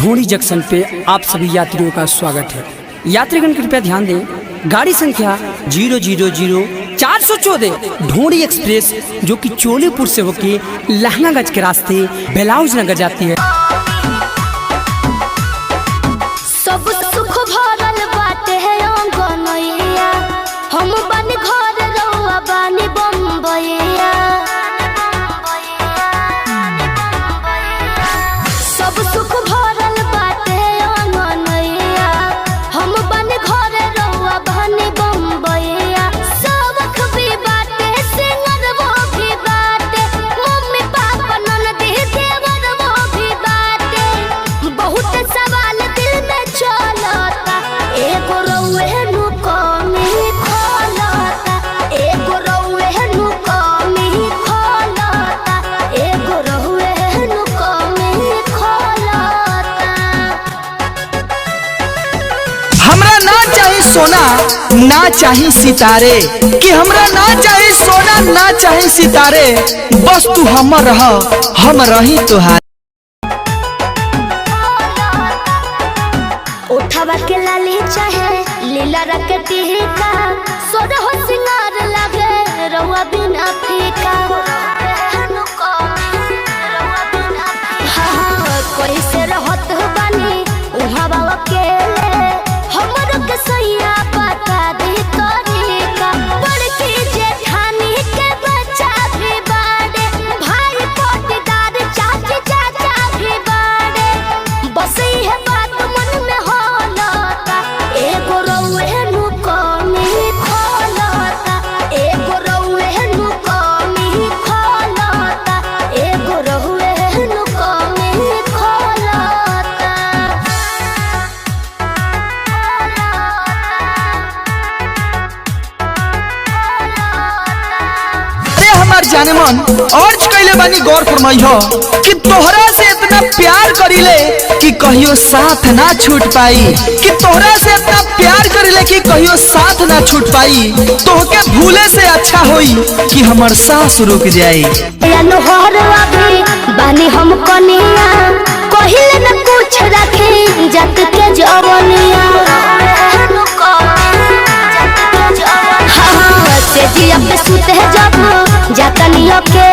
ढोंडी junction पे आप सभी यात्रियों का स्वागत है। यात्रीगण कृपया ध्यान दें, गाड़ी संख्या 0000414 ढोंडी एक्सप्रेस जो कि चोलीपुर से होके लहंगागंज के रास्ते बेलाउज नगर जाती है। सब सुख भरल बाटे है अंगनैया, हम बन घर रहुआ बानी बम्बैया। सब सुख भरल बाटे है अंगनैया, हम बन घर रहुआ बानी बम्बैया। सबक भी बाटे सिंगर वो भी बाटे, मम्मी पापा ननद देवर वो भी बाटे। बहुत सवाल दिल में चलता, एगो रउए नु कमी खोलता, एगो रउए नु कमी खोलता, एगो रउए नु कमी खोलता। हमरा ना चाही सोना ना चाही सितारे, कि हमरा ना चाही सोना ना चाही सितारे, बस तू हमर रह हम रही तुहार। उठावा के लाली चाहे लीला रखती का, सोना हो सिंगार लगे रउआ बिना फीका। हाँ, कोई से रहत बानी उहाँ बाबा अकेले, हमरो के सैया बता दी तरीका। बड़की जेठानी के बच्चा भी बाड़े, भाई पोटीदार चाची चाचा भी बाड़े। बस इहे बात मन में होलता, एगो रउए नु कमी खोलता, एगो रउए नु कमी खोलता, एगो रउए नु कमी खोलता। अरे हमार जाने मन अर्ज कैले बानी गौर फरमाई हो कि तोहरा से इतना प्यार करीले कि कहियो साथ ना छूट पाई, कि तोहरा से इतना प्यार करीले कि कहियो साथ ना छूट पाई। तोहके भूले से अच्छा होई कि हमर सांस रुक जाई। अनहर अभी बानी हम कनिया, कहिले न कुछ रखे जत के जवनिया। हाँ, से जिया पे सुते जब जातनी अकेले,